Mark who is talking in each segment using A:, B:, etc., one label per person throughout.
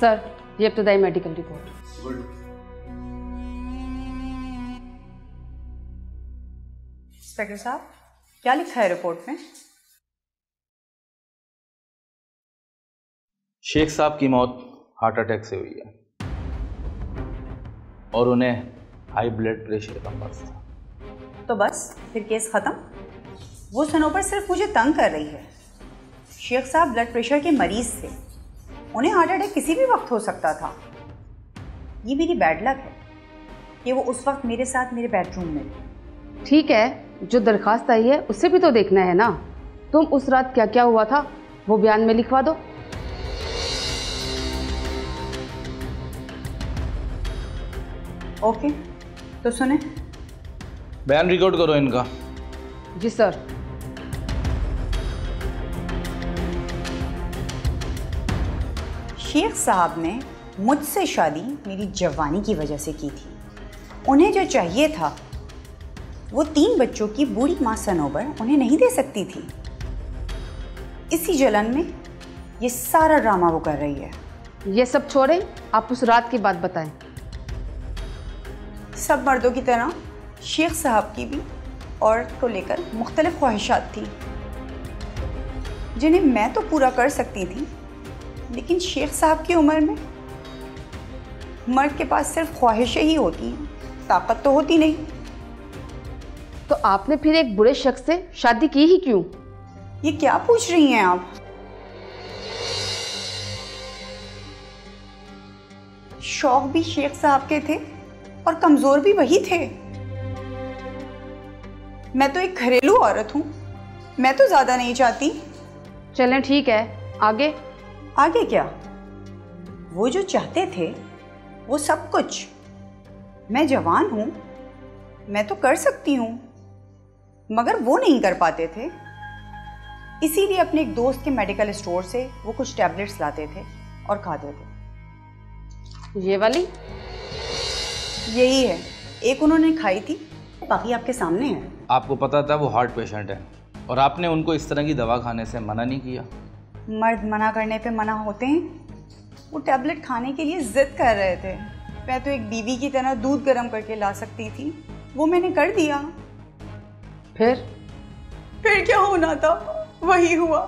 A: Sir, ये इब्तदाई medical report.
B: Good.
C: Inspector साहब, क्या लिखा है रिपोर्ट में?
B: शेख साहब की मौत हार्ट अटैक से हुई है और उन्हें हाई ब्लड प्रेशर का मर्ज था।
C: तो बस फिर केस खत्म। वो सनोबर सिर्फ मुझे तंग कर रही है। शेख साहब ब्लड प्रेशर के मरीज थे, उन्हें हार्ट अटैक किसी भी वक्त हो सकता था। ये मेरी बैड लक है कि वो उस वक्त मेरे साथ मेरे बेडरूम में थी।
A: ठीक है, जो दरखास्त आई है उसे भी तो देखना है ना। तुम उस रात क्या क्या हुआ था वो बयान में लिखवा दो।
C: ओके, तो सुने।
B: बयान रिकॉर्ड करो इनका।
A: जी सर।
C: शेख साहब ने मुझसे शादी मेरी जवानी की वजह से की थी। उन्हें जो चाहिए था वो 3 बच्चों की बूढ़ी माँ सनोबर उन्हें नहीं दे सकती थी। इसी जलन में ये सारा ड्रामा वो कर रही है।
A: ये सब छोड़ें, आप उस रात की बात बताएं।
C: सब मर्दों की तरह शेख साहब की भी औरत को लेकर मुख्तलिफ ख्वाहिशात थी, जिन्हें मैं तो पूरा कर सकती थी, लेकिन शेख साहब की उम्र में मर्द के पास सिर्फ ख्वाहिशें ही होती हैं, ताकत तो होती नहीं।
A: तो आपने फिर एक बुरे शख्स से शादी की ही क्यों?
C: ये क्या पूछ रही हैं आप? शौक भी शेख साहब के थे और कमजोर भी वही थे। मैं तो एक घरेलू औरत हूं, मैं तो ज्यादा नहीं चाहती।
A: चलें ठीक है, आगे?
C: आगे क्या? वो जो चाहते थे वो सब कुछ। मैं जवान हूं, मैं तो कर सकती हूं, मगर वो नहीं कर पाते थे। इसीलिए अपने एक दोस्त के मेडिकल स्टोर से वो कुछ टैबलेट्स लाते थे और खाते थे।
A: ये वाली?
C: यही है, एक उन्होंने खाई थी, बाकी आपके सामने है।
B: आपको पता था वो हार्ट पेशेंट है और आपने उनको इस तरह की दवा खाने से मना नहीं किया?
C: मर्द मना करने पे मना होते हैं? वो टैबलेट खाने के लिए जिद कर रहे थे। मैं तो एक बीवी की तरह दूध गर्म करके ला सकती थी, वो मैंने कर दिया।
A: फिर
C: क्या होना था वही हुआ।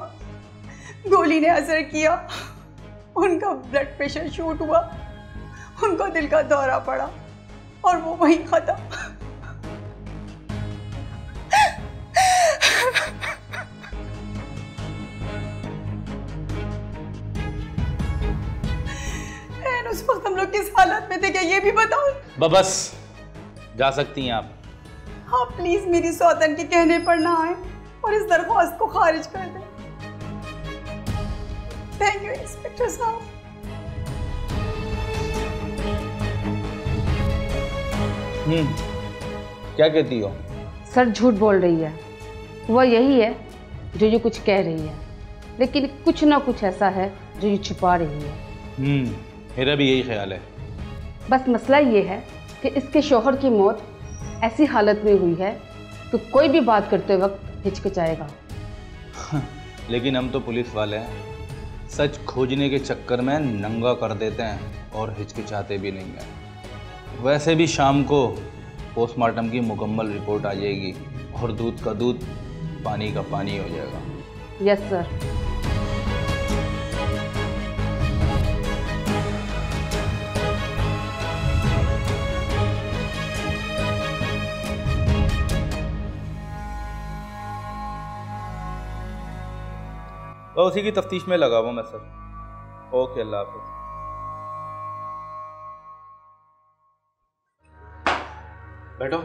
C: गोली ने असर किया, उनका ब्लड प्रेशर शूट हुआ, उनको दिल का दौरा पड़ा और वो वहीं खत्म। उस वक्त हम लोग किस हालत में थे क्या ये भी बताओ।
B: बस जा सकती हैं आप।
C: हाँ प्लीज मेरी सौतन के कहने पर ना आए और इस दरख्वास्त को खारिज कर दें। थैंक यू इंस्पेक्टर साहब।
B: क्या कहती हो?
A: सर झूठ बोल रही है। वह यही है जो ये कुछ कह रही है, लेकिन कुछ ना कुछ ऐसा है जो ये छुपा रही है।
B: मेरा भी यही ख्याल है।
A: बस मसला ये है कि इसके शौहर की मौत ऐसी हालत में हुई है तो कोई भी बात करते वक्त हिचकिचाएगा।
B: लेकिन हम तो पुलिस वाले हैं, सच खोजने के चक्कर में नंगा कर देते हैं और हिचकिचाते भी नहीं हैं। वैसे भी शाम को पोस्टमार्टम की मुकम्मल रिपोर्ट आ जाएगी और दूध का दूध पानी का पानी हो जाएगा।
A: Yes sir.
B: तो उसी की तफ्तीश में लगा हुआ मैं सर। ओके, अल्लाह हाफ़िज़। बैठो।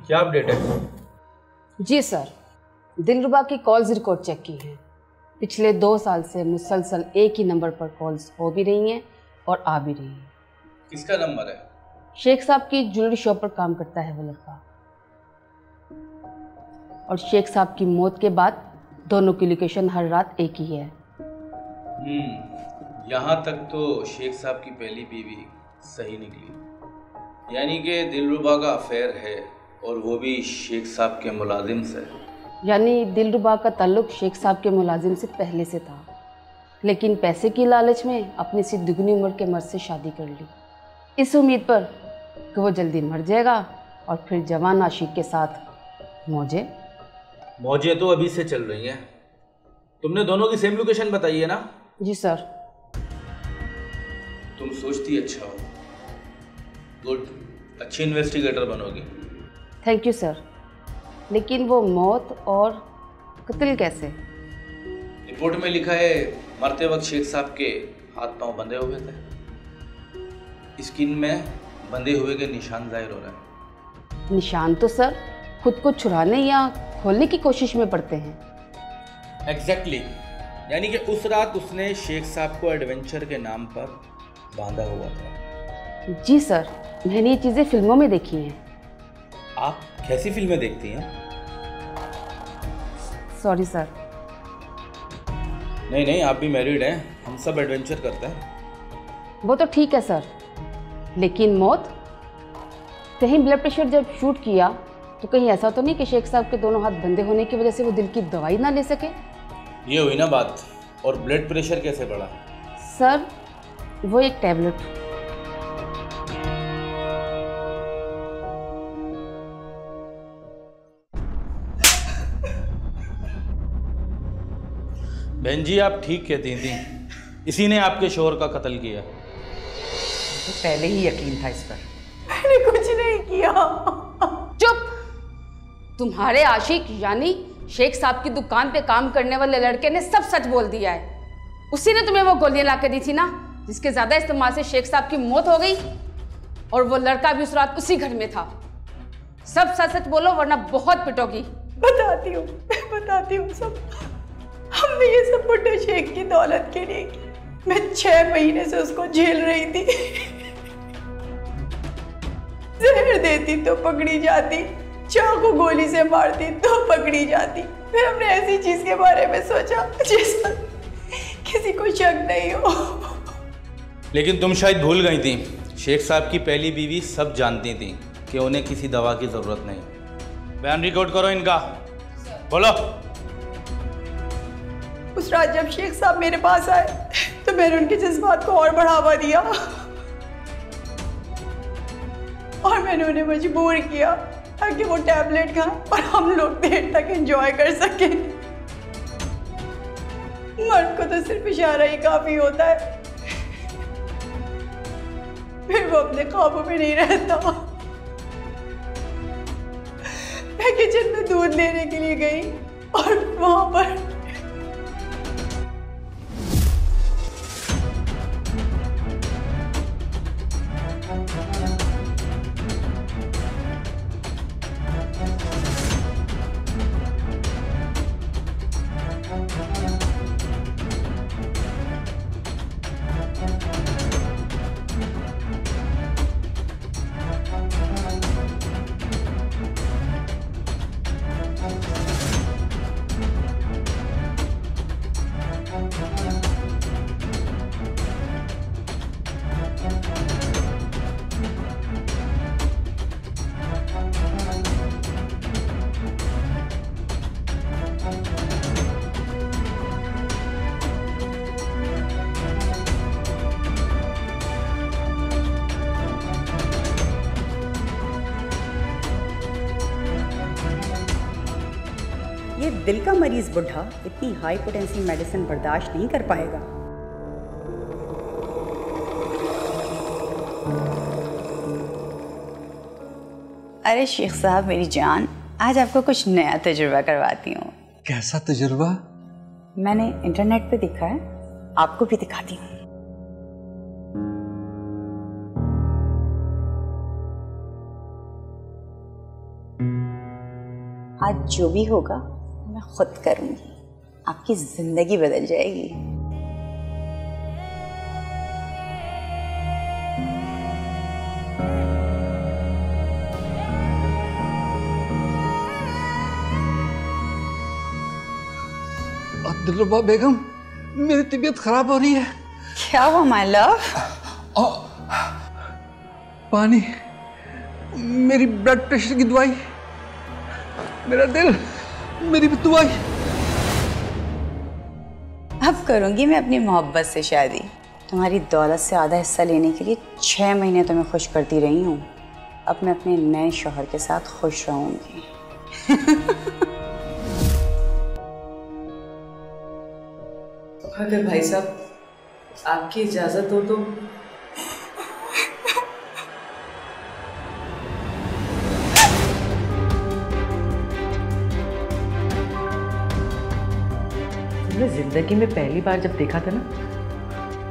B: क्या अपडेट है?
A: जी सर, दिलरुबा की कॉल्स रिकॉर्ड चेक की हैं। पिछले 2 साल से मुसलसल एक ही नंबर पर कॉल्स हो भी रही हैं और आ भी रही हैं।
B: किसका नंबर है?
A: शेख साहब की ज्वेलरी शॉप पर काम करता है वो लड़का, और शेख साहब की मौत के बाद दोनों की लोकेशन हर रात एक ही है।
B: यहाँ तक तो शेख साहब की पहली बीवी सही निकली, यानी कि दिलरुबा का अफेयर है और वो भी शेख साहब के मुलाजिम से।
A: यानी दिलरुबा का ताल्लुक शेख साहब के मुलाजिम से पहले से था। लेकिन पैसे की लालच में अपनी सी दुगनी उम्र के मर्द से शादी कर ली, इस उम्मीद पर कि वो जल्दी मर जाएगा और फिर जवान आशिक के साथ मौजें
B: तो अभी से चल रही हैं। तुमने दोनों की सेम लोकेशन बताई है ना?
A: जी सर।
B: तुम सोचती अच्छा हो, गुड, अच्छी इन्वेस्टिगेटर बनोगी।
A: थैंक यू सर, लेकिन वो मौत और कत्ल कैसे?
B: रिपोर्ट में लिखा है मरते वक्त शेख साहब के हाथ पांव बंधे हुए थे। स्किन में बंधे हुए के निशान जाहिर हो रहे हैं।
A: निशान तो सर खुद को छुड़ाने या खोलने की कोशिश में पड़ते हैं।
B: एग्जैक्टली, यानी कि उस रात उसने शेख साहब को एडवेंचर के नाम पर बांधा हुआ था।
A: जी सर, मैंने ये चीज़ें फिल्मों में देखी हैं।
B: आप कैसी फिल्में देखती हैं?
A: Sorry sir.
B: नहीं, आप भी मैरिड हैं, हम सब एडवेंचर करते हैं।
A: वो तो ठीक है सर, लेकिन मौत? कहीं ब्लड प्रेशर जब शूट किया तो कहीं ऐसा तो नहीं कि शेख साहब के दोनों हाथ बंधे होने की वजह से वो दिल की दवाई ना ले सके?
B: ये हुई ना बात। और ब्लड प्रेशर कैसे बढ़ा?
A: सर वो एक टैबलेट।
B: बहन जी आप ठीक कहती थी, इसी ने आपके शोहर का कत्ल किया।
C: तो पहले ही यकीन था इस पर। मैंने कुछ नहीं किया।
A: चुप! तुम्हारे आशिक यानी शेख साहब की दुकान पे काम करने वाले लड़के ने सब सच बोल दिया है। उसी ने तुम्हें वो गोलियां ला के दी थी ना, जिसके ज्यादा इस्तेमाल से शेख साहब की मौत हो गई। और वो लड़का भी उस रात उसी घर में था। सब सच सच बोलो वरना बहुत पिटोगी।
C: बताती हूँ सब। हमने ये सब बुड्ढे शेख की दौलत के लिए, मैं 6 महीने से उसको झेल रही थी। जहर देती तो पकड़ी जाती, चाकू गोली से मारती तो पकड़ी जाती। फिर हमने ऐसी चीज के बारे में सोचा जिस पर किसी को शक नहीं हो।
B: लेकिन तुम शायद भूल गई थी, शेख साहब की पहली बीवी सब जानती थी कि उन्हें किसी दवा की जरूरत नहीं। बयान रिकॉर्ड करो इनका। बोलो।
C: उस रात जब शेख साहब मेरे पास आए तो मैंने उनके जज्बात को और बढ़ावा दिया और मैंने उन्हें मजबूर किया ताकि वो टैबलेट खाएं और हम लोग देर तक एंजॉय कर सकें। मर्द को तो सिर्फ इशारा ही काफी होता है, फिर वो अपने काबू में नहीं रहता। मैं किचन में दूध लेने के लिए गई और वहां पर ये दिल का मरीज बुढ़ा इतनी हाई पोटेंसी मेडिसिन बर्दाश्त नहीं कर पाएगा। अरे शेख साहब मेरी जान, आज आपको कुछ नया तजुर्बा करवाती हूँ।
D: कैसा तजुर्बा?
C: मैंने इंटरनेट पे देखा है, आपको भी दिखाती हूँ। आज जो भी होगा मैं खुद करूंगी, आपकी जिंदगी बदल जाएगी।
D: दिलरुबा बेगम, मेरी तबीयत खराब हो रही है।
C: क्या हुआ माय लव?
D: पानी, मेरी ब्लड प्रेशर की दवाई, मेरा दिल, मेरी दवाई।
C: अब करूँगी मैं अपनी मोहब्बत से शादी। तुम्हारी दौलत से आधा हिस्सा लेने के लिए 6 महीने तो मैं खुश करती रही हूँ। अब मैं अपने नए शौहर के साथ खुश रहूँगी।
E: अगर भाई साहब आपकी इजाजत हो तो तुमने जिंदगी में पहली बार जब देखा था ना,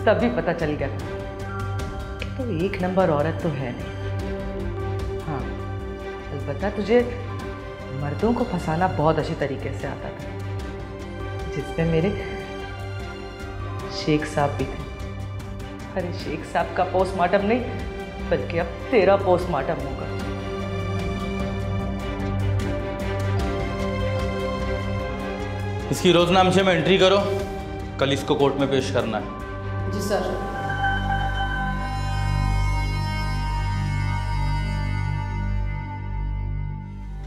E: तभी पता चल गया था तो एक नंबर औरत तो है नहीं। हाँ, अलबत्ता तुझे मर्दों को फंसाना बहुत अच्छे तरीके से आता था, जिसमें मेरे शेख साहब भी थे। अरे शेख साहब का पोस्टमार्टम नहीं, बल्कि अब तेरा पोस्टमार्टम होगा।
B: इसकी रोजनामचे में एंट्री करो, कल इसको कोर्ट में पेश करना है।
E: जी सर।